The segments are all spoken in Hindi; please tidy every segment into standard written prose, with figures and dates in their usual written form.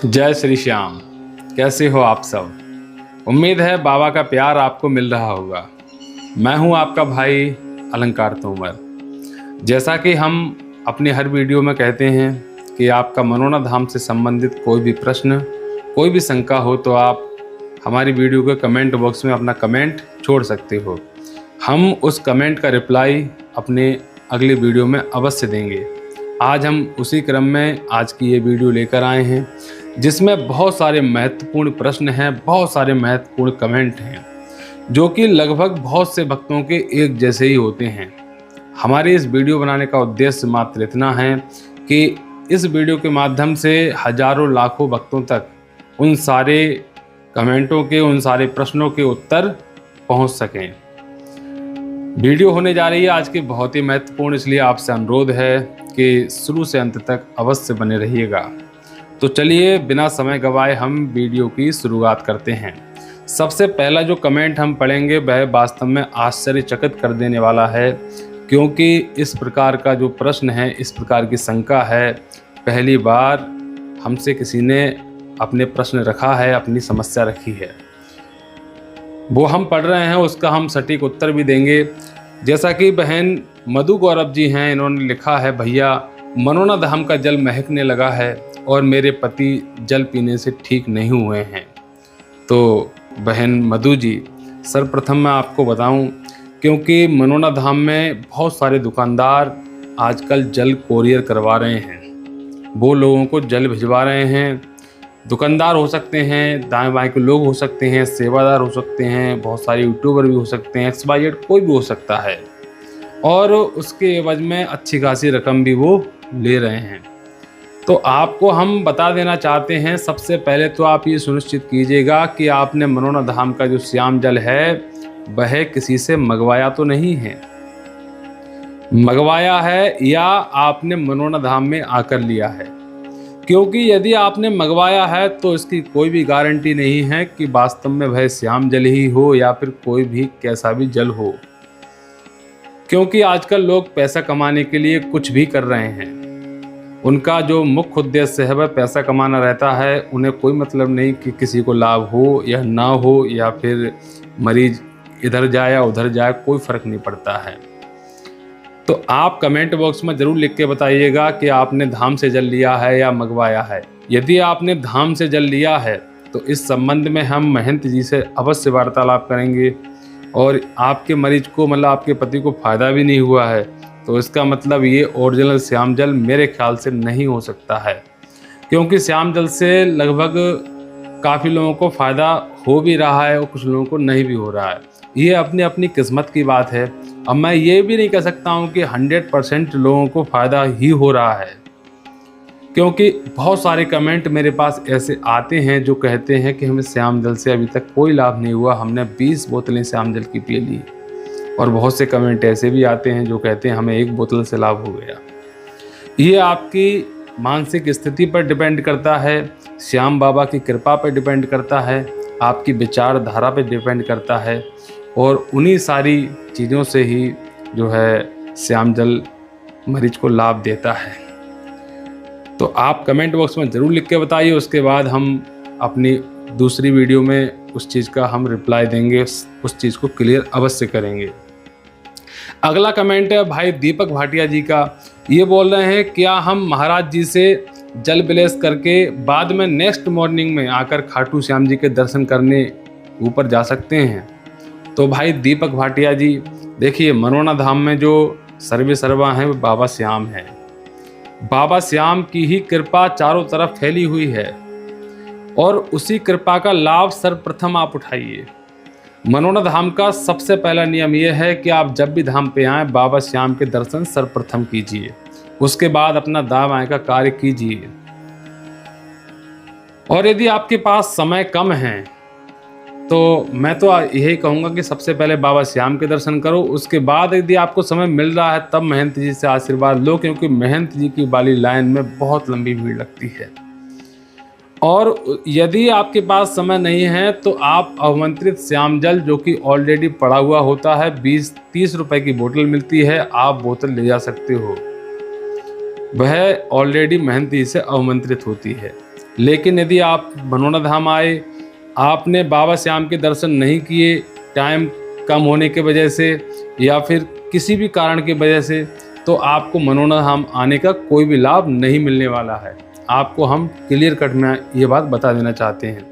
जय श्री श्याम। कैसे हो आप सब। उम्मीद है बाबा का प्यार आपको मिल रहा होगा। मैं हूं आपका भाई अलंकार तोमर। जैसा कि हम अपनी हर वीडियो में कहते हैं कि आपका मनोना धाम से संबंधित कोई भी प्रश्न, कोई भी शंका हो तो आप हमारी वीडियो के कमेंट बॉक्स में अपना कमेंट छोड़ सकते हो। हम उस कमेंट का रिप्लाई अपने अगली वीडियो में अवश्य देंगे। आज हम उसी क्रम में आज की ये वीडियो लेकर आए हैं, जिसमें बहुत सारे महत्वपूर्ण प्रश्न हैं, बहुत सारे महत्वपूर्ण कमेंट हैं, जो कि लगभग बहुत से भक्तों के एक जैसे ही होते हैं। हमारे इस वीडियो बनाने का उद्देश्य मात्र इतना है कि इस वीडियो के माध्यम से हजारों लाखों भक्तों तक उन सारे कमेंटों के, उन सारे प्रश्नों के उत्तर पहुंच सकें। वीडियो होने जा रही है आज की बहुत ही महत्वपूर्ण, इसलिए आपसे अनुरोध है कि शुरू से अंत तक अवश्य बने रहिएगा। तो चलिए बिना समय गवाए हम वीडियो की शुरुआत करते हैं। सबसे पहला जो कमेंट हम पढ़ेंगे वह वास्तव में आश्चर्यचकित कर देने वाला है, क्योंकि इस प्रकार का जो प्रश्न है, इस प्रकार की शंका है, पहली बार हमसे किसी ने अपने प्रश्न रखा है, अपनी समस्या रखी है। वो हम पढ़ रहे हैं, उसका हम सटीक उत्तर भी देंगे। जैसा कि बहन मधु गौरव जी हैं, इन्होंने लिखा है, भैया मनोना धाम का जल महकने लगा है और मेरे पति जल पीने से ठीक नहीं हुए हैं। तो बहन मधु जी, सर्वप्रथम मैं आपको बताऊं, क्योंकि मनोना धाम में बहुत सारे दुकानदार आजकल जल कोरियर करवा रहे हैं, वो लोगों को जल भिजवा रहे हैं। दुकानदार हो सकते हैं, दाएं बाएं के लोग हो सकते हैं, सेवादार हो सकते हैं, बहुत सारे यूट्यूबर भी हो सकते हैं, XYZ कोई भी हो सकता है, और उसके एवज में अच्छी खासी रकम भी वो ले रहे हैं। तो आपको हम बता देना चाहते हैं, सबसे पहले तो आप ये सुनिश्चित कीजिएगा कि आपने मनोना धाम का जो श्याम जल है वह किसी से मंगवाया तो नहीं है, मंगवाया है या आपने मनोना धाम में आकर लिया है। क्योंकि यदि आपने मंगवाया है तो इसकी कोई भी गारंटी नहीं है कि वास्तव में वह श्याम जल ही हो या फिर कोई भी कैसा भी जल हो। क्योंकि आजकल लोग पैसा कमाने के लिए कुछ भी कर रहे हैं, उनका जो मुख्य उद्देश्य है वह पैसा कमाना रहता है। उन्हें कोई मतलब नहीं कि किसी को लाभ हो या ना हो, या फिर मरीज इधर जाए या उधर जाए, कोई फर्क नहीं पड़ता है। तो आप कमेंट बॉक्स में ज़रूर लिख के बताइएगा कि आपने धाम से जल लिया है या मंगवाया है। यदि आपने धाम से जल लिया है तो इस संबंध में हम महंत जी से अवश्य वार्तालाप करेंगे, और आपके मरीज को, मतलब आपके पति को फ़ायदा भी नहीं हुआ है तो इसका मतलब ये ओरिजिनल श्याम जल मेरे ख्याल से नहीं हो सकता है। क्योंकि श्याम जल से लगभग काफ़ी लोगों को फ़ायदा हो भी रहा है और कुछ लोगों को नहीं भी हो रहा है। ये अपनी अपनी किस्मत की बात है। अब मैं ये भी नहीं कह सकता हूँ कि 100% लोगों को फ़ायदा ही हो रहा है, क्योंकि बहुत सारे कमेंट मेरे पास ऐसे आते हैं जो कहते हैं कि हमें श्याम जल से अभी तक कोई लाभ नहीं हुआ, हमने 20 बोतलें श्याम जल की पी ली। और बहुत से कमेंट ऐसे भी आते हैं जो कहते हैं हमें 1 बोतल से लाभ हो गया। ये आपकी मानसिक स्थिति पर डिपेंड करता है, श्याम बाबा की कृपा पर डिपेंड करता है, आपकी विचारधारा पर डिपेंड करता है, और उन्हीं सारी चीज़ों से ही जो है श्याम जल मरीज को लाभ देता है। तो आप कमेंट बॉक्स में ज़रूर लिख के बताइए, उसके बाद हम अपनी दूसरी वीडियो में उस चीज़ का हम रिप्लाई देंगे, उस चीज़ को क्लियर अवश्य करेंगे। अगला कमेंट है भाई दीपक भाटिया जी का। ये बोल रहे हैं, क्या हम महाराज जी से जल विलेस करके बाद में नेक्स्ट मॉर्निंग में आकर खाटू श्याम जी के दर्शन करने ऊपर जा सकते हैं? तो भाई दीपक भाटिया जी, देखिए मनोना धाम में जो सर्वे सर्वा हैं वो बाबा श्याम हैं। बाबा श्याम की ही कृपा चारों तरफ फैली हुई है, और उसी कृपा का लाभ सर्वप्रथम आप उठाइए। मनोना धाम का सबसे पहला नियम यह है कि आप जब भी धाम पे आएँ, बाबा श्याम के दर्शन सर्वप्रथम कीजिए, उसके बाद अपना दाएं बाएं का कार्य कीजिए। और यदि आपके पास समय कम है तो मैं तो यही कहूँगा कि सबसे पहले बाबा श्याम के दर्शन करो, उसके बाद यदि आपको समय मिल रहा है तब महंत जी से आशीर्वाद लो, क्योंकि महंत जी की वाली लाइन में बहुत लंबी भीड़ लगती है। और यदि आपके पास समय नहीं है तो आप अवमंत्रित श्याम जल, जो कि ऑलरेडी पड़ा हुआ होता है, 20-30 रुपए की बोतल मिलती है, आप बोतल ले जा सकते हो। वह ऑलरेडी महंत जी से अवमंत्रित होती है। लेकिन यदि आप मनोना धाम आए, आपने बाबा श्याम के दर्शन नहीं किए, टाइम कम होने की वजह से या फिर किसी भी कारण की वजह से, तो आपको मनोना धाम आने का कोई भी लाभ नहीं मिलने वाला है। आपको हम क्लियर कट में ये बात बता देना चाहते हैं।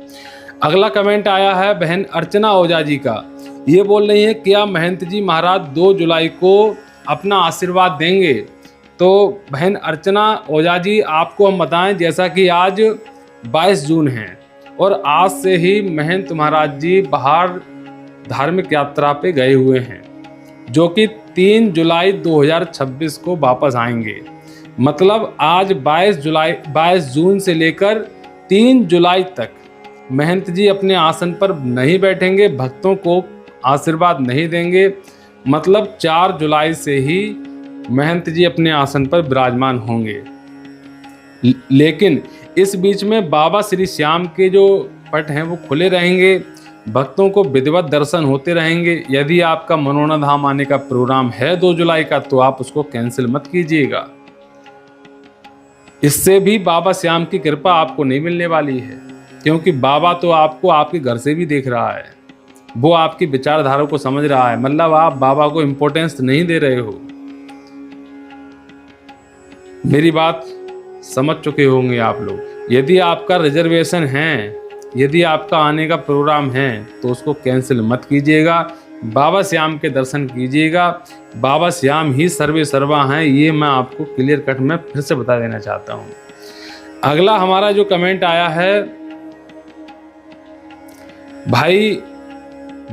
अगला कमेंट आया है बहन अर्चना ओझा जी का। ये बोल रही है, क्या महंत जी महाराज 2 जुलाई को अपना आशीर्वाद देंगे? तो बहन अर्चना ओझा जी, आपको हम बताएं, जैसा कि आज 22 जून है और आज से ही महंत महाराज जी बाहर धार्मिक यात्रा पे गए हुए हैं, जो कि 3 जुलाई 2026 को वापस आएंगे। मतलब आज 22 जून से लेकर 3 जुलाई तक महंत जी अपने आसन पर नहीं बैठेंगे, भक्तों को आशीर्वाद नहीं देंगे। मतलब 4 जुलाई से ही महंत जी अपने आसन पर विराजमान होंगे। लेकिन इस बीच में बाबा श्री श्याम के जो पट हैं वो खुले रहेंगे, भक्तों को विधिवत दर्शन होते रहेंगे। यदि आपका मनोना धाम आने का प्रोग्राम है 2 जुलाई का, तो आप उसको कैंसिल मत कीजिएगा। इससे भी बाबा श्याम की कृपा आपको नहीं मिलने वाली है, क्योंकि बाबा तो आपको आपके घर से भी देख रहा है, वो आपकी विचारधारा को समझ रहा है। मतलब आप बाबा को इम्पोर्टेंस नहीं दे रहे हो। मेरी बात समझ चुके होंगे आप लोग। यदि आपका रिजर्वेशन है, यदि आपका आने का प्रोग्राम है, तो उसको कैंसिल मत कीजिएगा, बाबा श्याम के दर्शन कीजिएगा। बाबा श्याम ही सर्वे सर्वा हैं, ये मैं आपको क्लियर कट में फिर से बता देना चाहता हूँ। अगला हमारा जो कमेंट आया है भाई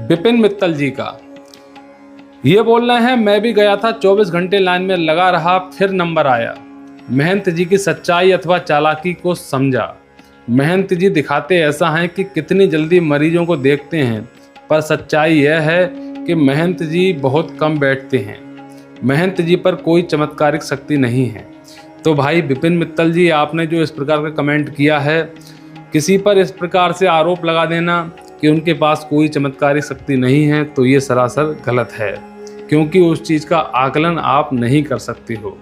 विपिन मित्तल जी का। ये बोल रहे हैं, मैं भी गया था, 24 घंटे लाइन में लगा रहा, फिर नंबर आया। महंत जी की सच्चाई अथवा चालाकी को समझा। महंत जी दिखाते ऐसा हैं कि कितनी जल्दी मरीजों को देखते हैं, पर सच्चाई यह है कि महंत जी बहुत कम बैठते हैं। महंत जी पर कोई चमत्कारिक शक्ति नहीं है। तो भाई विपिन मित्तल जी, आपने जो इस प्रकार का कमेंट किया है, किसी पर इस प्रकार से आरोप लगा देना कि उनके पास कोई चमत्कारिक शक्ति नहीं है, तो ये सरासर गलत है, क्योंकि उस चीज़ का आकलन आप नहीं कर सकते हो।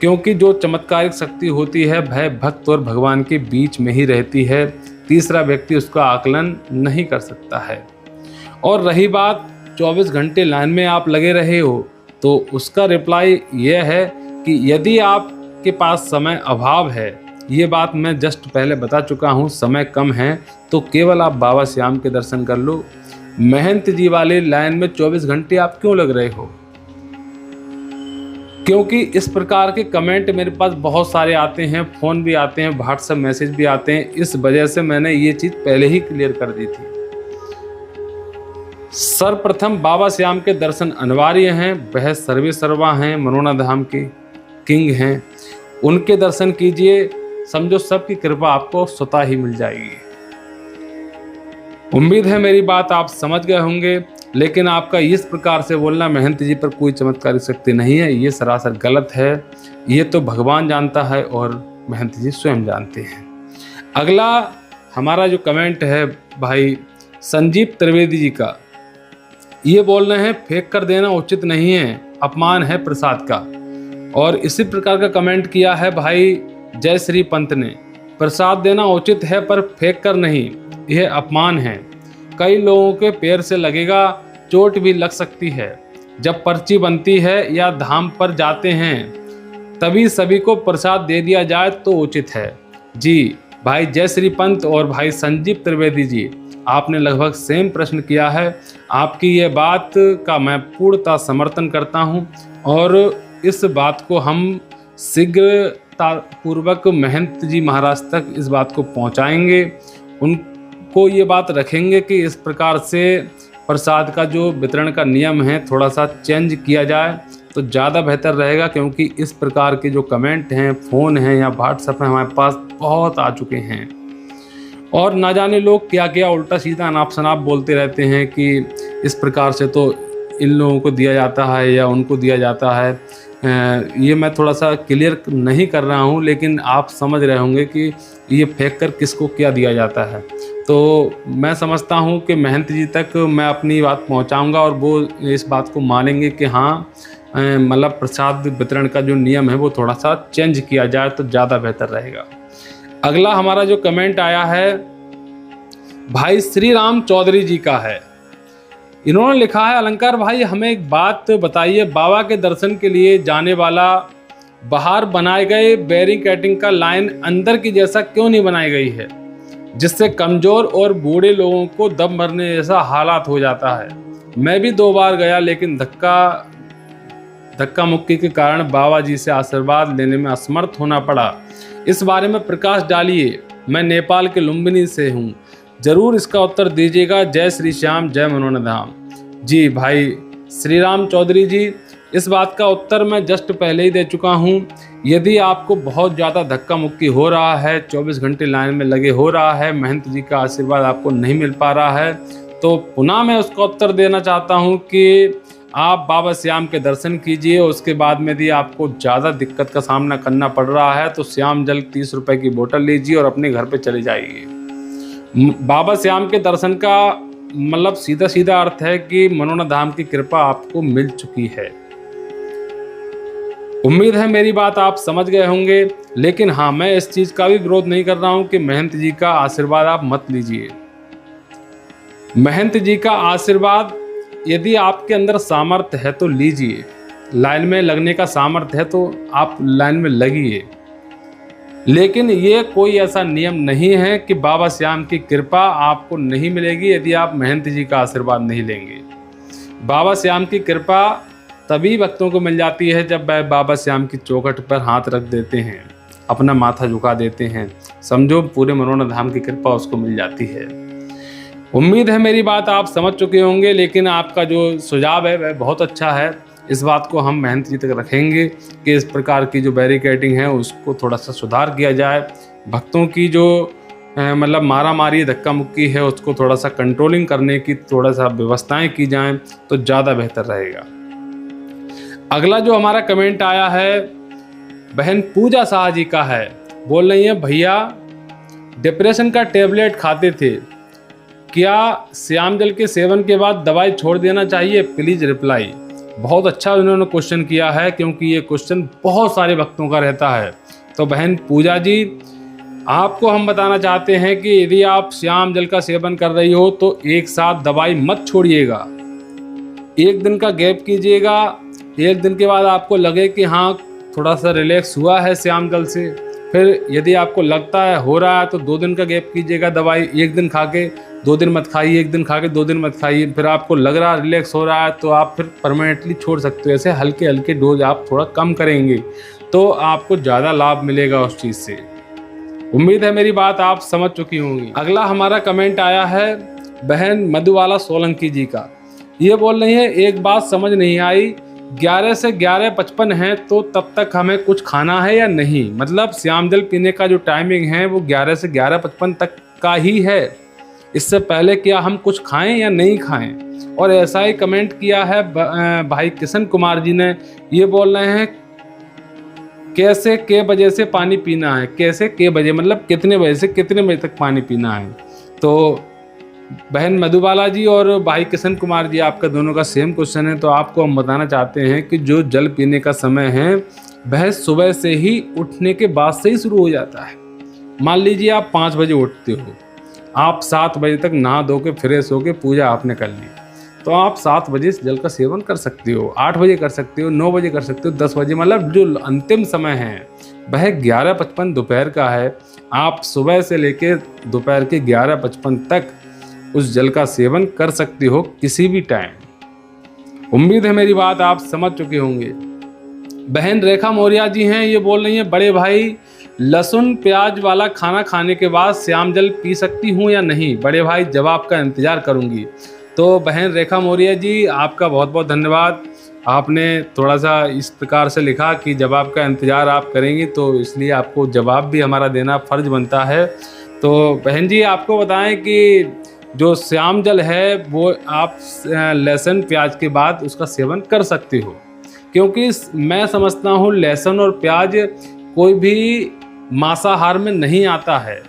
क्योंकि जो चमत्कारिक शक्ति होती है वह भक्त और भगवान के बीच में ही रहती है, तीसरा व्यक्ति उसका आकलन नहीं कर सकता है। और रही बात 24 घंटे लाइन में आप लगे रहे हो, तो उसका रिप्लाई यह है कि यदि आपके पास समय अभाव है, ये बात मैं जस्ट पहले बता चुका हूँ, समय कम है, तो केवल आप बाबा श्याम के दर्शन कर लो। महंत जी वाले लाइन में 24 घंटे आप क्यों लग रहे हो? क्योंकि इस प्रकार के कमेंट मेरे पास बहुत सारे आते हैं, फ़ोन भी आते हैं, व्हाट्सएप मैसेज भी आते हैं। इस वजह से मैंने ये चीज़ पहले ही क्लियर कर दी थी। सर्वप्रथम बाबा श्याम के दर्शन अनिवार्य हैं, वह सर्वे सर्वा हैं, मनोना धाम के किंग हैं, उनके दर्शन कीजिए। समझो सबकी कृपा आपको स्वतः ही मिल जाएगी। उम्मीद है मेरी बात आप समझ गए होंगे। लेकिन आपका इस प्रकार से बोलना महंत जी पर कोई चमत्कारी शक्ति नहीं है, ये सरासर गलत है। ये तो भगवान जानता है और महंत जी स्वयं जानते हैं। अगला हमारा जो कमेंट है भाई संजीव त्रिवेदी जी का। ये बोल रहे हैं, फेंक कर देना उचित नहीं है, अपमान है प्रसाद का। और इसी प्रकार का कमेंट किया है भाई जय श्री पंत ने। प्रसाद देना उचित है पर फेंक कर नहीं, यह अपमान है। कई लोगों के पैर से लगेगा, चोट भी लग सकती है। जब पर्ची बनती है या धाम पर जाते हैं तभी सभी को प्रसाद दे दिया जाए तो उचित है। जी भाई जय श्री पंत और भाई संजीव त्रिवेदी जी, आपने लगभग सेम प्रश्न किया है। आपकी ये बात का मैं पूर्णतः समर्थन करता हूँ और इस बात को हम शीघ्रतापूर्वक महंत जी महाराज तक इस बात को पहुँचाएंगे। उनको ये बात रखेंगे कि इस प्रकार से प्रसाद का जो वितरण का नियम है थोड़ा सा चेंज किया जाए तो ज़्यादा बेहतर रहेगा, क्योंकि इस प्रकार के जो कमेंट हैं, फ़ोन हैं या व्हाट्सएप हैं, हमारे पास बहुत आ चुके हैं। और ना जाने लोग क्या क्या उल्टा सीधा अनाप शनाप बोलते रहते हैं कि इस प्रकार से तो इन लोगों को दिया जाता है या उनको दिया जाता है। ये मैं थोड़ा सा क्लियर नहीं कर रहा हूँ, लेकिन आप समझ रहे होंगे कि ये फेंक कर किसको क्या दिया जाता है। तो मैं समझता हूँ कि महंत जी तक मैं अपनी बात पहुँचाऊँगा और वो इस बात को मानेंगे कि हाँ मतलब प्रसाद वितरण का जो नियम है वो थोड़ा सा चेंज किया जाए तो ज़्यादा बेहतर रहेगा। अगला हमारा जो कमेंट आया है भाई श्री राम चौधरी जी का है। इन्होंने लिखा है, अलंकार भाई हमें एक बात बताइए, बाबा के दर्शन के लिए जाने वाला बाहर बनाए गए बैरिकेडिंग का लाइन अंदर की जैसा क्यों नहीं बनाई गई है, जिससे कमजोर और बूढ़े लोगों को दम मरने जैसा हालात हो जाता है। मैं भी 2 बार गया, लेकिन धक्का मुक्की के कारण बाबा जी से आशीर्वाद लेने में असमर्थ होना पड़ा। इस बारे में प्रकाश डालिए। मैं नेपाल के लुम्बिनी से हूँ, जरूर इसका उत्तर दीजिएगा। जय श्री श्याम, जय मनोना धाम। जी भाई श्री राम चौधरी जी, इस बात का उत्तर मैं जस्ट पहले ही दे चुका हूँ। यदि आपको बहुत ज़्यादा धक्का मुक्की हो रहा है, 24 घंटे लाइन में लगे हो रहा है, महंत जी का आशीर्वाद आपको नहीं मिल पा रहा है, तो पुनः मैं उसका उत्तर देना चाहता हूँ कि आप बाबा श्याम के दर्शन कीजिए। उसके बाद में यदि आपको ज़्यादा दिक्कत का सामना करना पड़ रहा है तो श्याम जल 30 रुपए की बोतल लीजिए और अपने घर पे चले जाइए। बाबा श्याम के दर्शन का मतलब सीधा सीधा अर्थ है कि मनोना धाम की कृपा आपको मिल चुकी है। उम्मीद है मेरी बात आप समझ गए होंगे। लेकिन हाँ, मैं इस चीज़ का भी विरोध नहीं कर रहा हूँ कि महंत जी का आशीर्वाद आप मत लीजिए। महंत जी का आशीर्वाद यदि आपके अंदर सामर्थ्य है तो लीजिए, लाइन में लगने का सामर्थ्य है तो आप लाइन में लगिए। लेकिन ये कोई ऐसा नियम नहीं है कि बाबा श्याम की कृपा आपको नहीं मिलेगी यदि आप महंत जी का आशीर्वाद नहीं लेंगे। बाबा श्याम की कृपा तभी भक्तों को मिल जाती है जब वह बाबा श्याम की चौखट पर हाथ रख देते हैं, अपना माथा झुका देते हैं। समझो पूरे मनोना धाम की कृपा उसको मिल जाती है। उम्मीद है मेरी बात आप समझ चुके होंगे। लेकिन आपका जो सुझाव है वह बहुत अच्छा है। इस बात को हम महंत जी तक रखेंगे कि इस प्रकार की जो बैरिकेडिंग है उसको थोड़ा सा सुधार किया जाए। भक्तों की जो मतलब मारा मारी धक्का मुक्की है उसको थोड़ा सा कंट्रोलिंग करने की थोड़ा सा व्यवस्थाएं की जाएं तो ज़्यादा बेहतर रहेगा। अगला जो हमारा कमेंट आया है बहन पूजा शाह जी का है। बोल रही है, भैया डिप्रेशन का टेबलेट खाते थे, क्या श्याम जल के सेवन के बाद दवाई छोड़ देना चाहिए? Please reply. बहुत अच्छा उन्होंने क्वेश्चन किया है, क्योंकि ये क्वेश्चन बहुत सारे भक्तों का रहता है। तो बहन पूजा जी, आपको हम बताना चाहते हैं कि यदि आप श्याम जल का सेवन कर रही हो तो एक साथ दवाई मत छोड़िएगा। 1 दिन का गैप कीजिएगा। 1 दिन के बाद आपको लगे कि हाँ थोड़ा सा रिलैक्स हुआ है श्याम जल से, फिर यदि आपको लगता है हो रहा है तो 2 दिन का गैप कीजिएगा। दवाई 1 दिन खा के 2 दिन मत खाइए, 1 दिन खा के 2 दिन मत खाइए। फिर आपको लग रहा है रिलैक्स हो रहा है तो आप फिर परमानेंटली छोड़ सकते हो। ऐसे हल्के हल्के डोज आप थोड़ा कम करेंगे तो आपको ज़्यादा लाभ मिलेगा उस चीज़ से। उम्मीद है मेरी बात आप समझ चुकी होंगी। अगला हमारा कमेंट आया है बहन मधुबाला सोलंकी जी का। ये बोल रही है, एक बात समझ नहीं आई, 11 से 11:55 है तो तब तक हमें कुछ खाना है या नहीं? मतलब श्याम जल पीने का जो टाइमिंग है वो 11 से 11:55 तक का ही है। इससे पहले क्या हम कुछ खाएं या नहीं खाएं? और ऐसा ही कमेंट किया है भाई किशन कुमार जी ने। ये बोल रहे हैं, कैसे के बजे से पानी पीना है? कैसे के बजे मतलब कितने बजे से कितने बजे तक पानी पीना है? तो बहन मधुबाला जी और भाई किशन कुमार जी, आपका दोनों का सेम क्वेश्चन है। तो आपको हम बताना चाहते हैं कि जो जल पीने का समय है वह सुबह से ही उठने के बाद से ही शुरू हो जाता है। मान लीजिए आप 5 बजे उठते हो, आप 7 बजे तक नहा धो के फ्रेश होके पूजा आपने कर ली, तो आप 7 बजे जल का सेवन कर सकते हो, 8 बजे कर सकते हो, 9 बजे कर सकते हो, 10 बजे। मतलब जो अंतिम समय है वह 11:55 दोपहर का है। आप सुबह से लेके दोपहर के 11:55 तक उस जल का सेवन कर सकते हो किसी भी टाइम। उम्मीद है मेरी बात आप समझ चुके होंगे। बहन रेखा मौर्या जी हैं, ये बोल रही हैं, बड़े भाई लहसुन प्याज वाला खाना खाने के बाद श्याम जल पी सकती हूँ या नहीं? बड़े भाई जवाब का इंतजार करूँगी। तो बहन रेखा मौर्या जी, आपका बहुत बहुत धन्यवाद। आपने थोड़ा सा इस प्रकार से लिखा कि जवाब का इंतज़ार आप करेंगी, तो इसलिए आपको जवाब भी हमारा देना फ़र्ज बनता है। तो बहन जी आपको बताएं कि जो श्याम जल है वो आप लहसुन प्याज के बाद उसका सेवन कर सकते हो, क्योंकि मैं समझता हूँ लहसुन और प्याज कोई भी मांसाहार में नहीं आता है,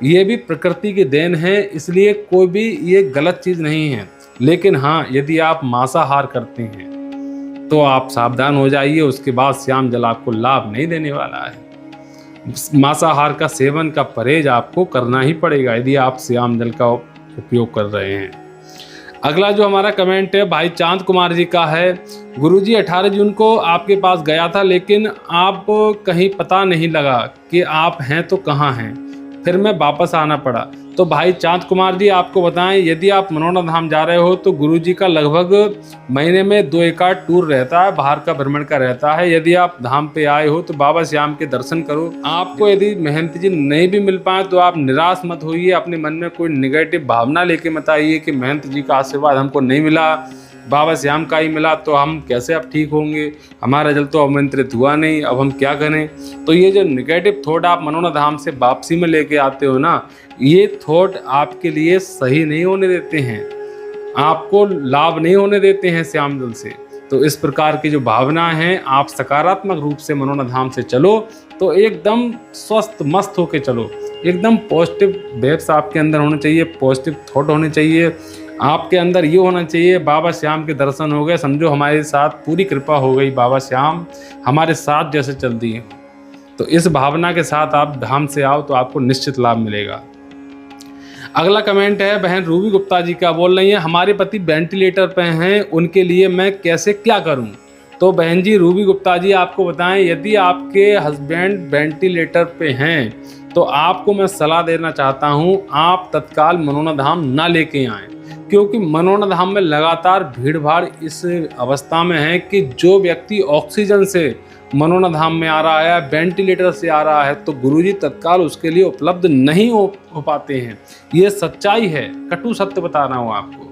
ये भी प्रकृति की देन है, इसलिए कोई भी ये गलत चीज़ नहीं है। लेकिन हाँ, यदि आप मांसाहार करते हैं तो आप सावधान हो जाइए, उसके बाद श्याम जल आपको लाभ नहीं देने वाला है। मांसाहार का सेवन का परहेज आपको करना ही पड़ेगा यदि आप श्याम जल का उपयोग कर रहे हैं। अगला जो हमारा कमेंट है भाई चांद कुमार जी का है। गुरुजी 18 जून को आपके पास गया था, लेकिन आप कहीं पता नहीं लगा कि आप हैं तो कहाँ हैं, फिर मैं वापस आना पड़ा। तो भाई चांद कुमार जी आपको बताएं, यदि आप मनोना धाम जा रहे हो तो गुरुजी का लगभग महीने में 2 एक आध टूर रहता है, बाहर का भ्रमण का रहता है। यदि आप धाम पे आए हो तो बाबा श्याम के दर्शन करो। आपको यदि महंत जी नहीं भी मिल पाए तो आप निराश मत होइए, अपने मन में कोई निगेटिव भावना लेके मत आइए कि महंत जी का आशीर्वाद हमको नहीं मिला, बाबा श्याम का ही मिला तो हम कैसे अब ठीक होंगे, हमारा जल तो आमंत्रित हुआ नहीं, अब हम क्या करें। तो ये जो निगेटिव थॉट आप मनोना धाम से वापसी में लेके आते हो ना, ये थॉट आपके लिए सही नहीं होने देते हैं, आपको लाभ नहीं होने देते हैं श्याम जल से। तो इस प्रकार की जो भावना है, आप सकारात्मक रूप से मनोना धाम से चलो तो एकदम स्वस्थ मस्त होके चलो, एकदम पॉजिटिव वेब्स आपके अंदर होने चाहिए, पॉजिटिव थॉट होने चाहिए आपके अंदर। ये होना चाहिए बाबा श्याम के दर्शन हो गए, समझो हमारे साथ पूरी कृपा हो गई, बाबा श्याम हमारे साथ जैसे चल दिए। तो इस भावना के साथ आप धाम से आओ तो आपको निश्चित लाभ मिलेगा। अगला कमेंट है बहन रूबी गुप्ता जी का, बोल रही है हमारे पति वेंटिलेटर पे हैं, उनके लिए मैं कैसे क्या करूं। तो बहन जी रूबी गुप्ता जी आपको बताएं, यदि आपके हस्बैंड वेंटिलेटर पे हैं तो आपको मैं सलाह देना चाहता हूं, आप तत्काल मनोना धाम ना लेके आएँ, क्योंकि मनोना धाम में लगातार भीड़ भाड़ इस अवस्था में है कि जो व्यक्ति ऑक्सीजन से मनोना धाम में आ रहा है, वेंटिलेटर से आ रहा है, तो गुरुजी तत्काल उसके लिए उपलब्ध नहीं हो पाते हैं। ये सच्चाई है, कटु सत्य बता रहा हूँ आपको,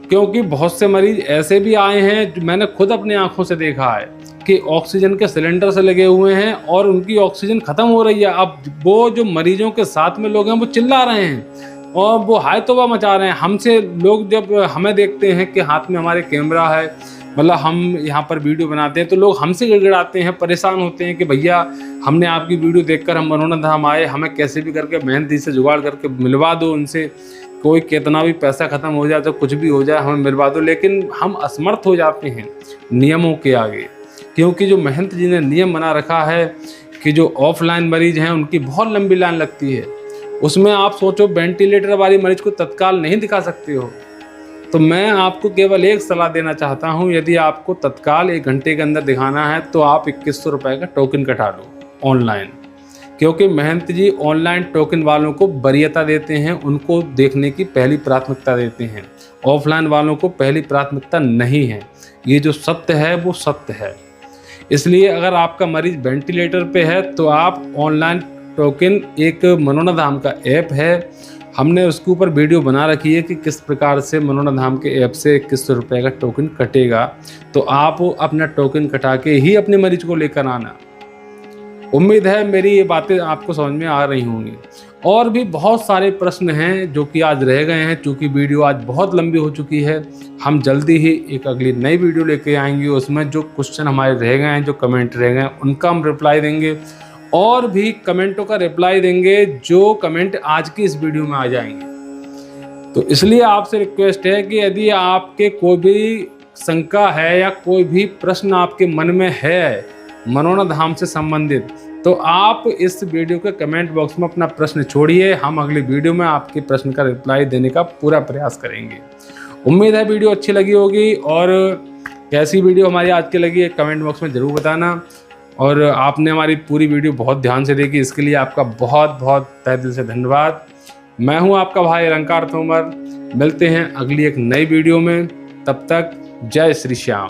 क्योंकि बहुत से मरीज ऐसे भी आए हैं जो मैंने खुद अपनी आंखों से देखा है कि ऑक्सीजन के सिलेंडर से लगे हुए हैं और उनकी ऑक्सीजन खत्म हो रही है। अब वो जो मरीजों के साथ में लोग हैं वो चिल्ला रहे हैं और वो हाय तौबा मचा रहे हैं। हमसे लोग जब हमें देखते हैं कि हाथ में हमारे कैमरा है, मतलब हम यहाँ पर वीडियो बनाते हैं, तो लोग हमसे गिड़गिड़ाते हैं, परेशान होते हैं कि भैया हमने आपकी वीडियो देखकर हम मनोना धाम आए, हमें कैसे भी करके मेहनती से जुगाड़ करके मिलवा दो उनसे, कोई कितना भी पैसा ख़त्म हो जाए तो कुछ भी हो जाए हमें मिलवा दो। लेकिन हम असमर्थ हो जाते हैं नियमों के आगे, क्योंकि जो महंत जी ने नियम बना रखा है कि जो ऑफलाइन मरीज हैं उनकी बहुत लंबी लाइन लगती है, उसमें आप सोचो वेंटिलेटर वाली मरीज को तत्काल नहीं दिखा सकते हो। तो मैं आपको केवल एक सलाह देना चाहता हूं, यदि आपको तत्काल 1 घंटे के अंदर दिखाना है तो आप 2100 रुपये का टोकन कटा लो ऑनलाइन, क्योंकि महंत जी ऑनलाइन टोकन वालों को वरीयता देते हैं, उनको देखने की पहली प्राथमिकता देते हैं, ऑफलाइन वालों को पहली प्राथमिकता नहीं है। ये जो सत्य है वो सत्य है। इसलिए अगर आपका मरीज वेंटिलेटर पे है तो आप ऑनलाइन टोकन, एक मनोना धाम का ऐप है, हमने उसके ऊपर वीडियो बना रखी है कि किस प्रकार से मनोना धाम के ऐप से 2100 रुपये का टोकन कटेगा। तो आप अपना टोकन कटा के ही अपने मरीज को लेकर आना। उम्मीद है मेरी ये बातें आपको समझ में आ रही होंगी। और भी बहुत सारे प्रश्न हैं जो कि आज रह गए हैं, चूँकि वीडियो आज बहुत लंबी हो चुकी है। हम जल्दी ही एक अगली नई वीडियो लेके आएंगे, उसमें जो क्वेश्चन हमारे रह गए हैं, जो कमेंट रह गए हैं, उनका हम रिप्लाई देंगे और भी कमेंटों का रिप्लाई देंगे जो कमेंट आज की इस वीडियो में आ जाएंगे। तो इसलिए आपसे रिक्वेस्ट है कि यदि आपके कोई भी शंका है या कोई भी प्रश्न आपके मन में है मनोना धाम से संबंधित, तो आप इस वीडियो के कमेंट बॉक्स में अपना प्रश्न छोड़िए, हम अगली वीडियो में आपके प्रश्न का रिप्लाई देने का पूरा प्रयास करेंगे। उम्मीद है वीडियो अच्छी लगी होगी, और कैसी वीडियो हमारी आज की लगी है कमेंट बॉक्स में ज़रूर बताना। और आपने हमारी पूरी वीडियो बहुत ध्यान से देखी, इसके लिए आपका बहुत बहुत तहे दिल से धन्यवाद। मैं हूं आपका भाई अलंकार तोमर, मिलते हैं अगली एक नई वीडियो में, तब तक जय श्री श्याम।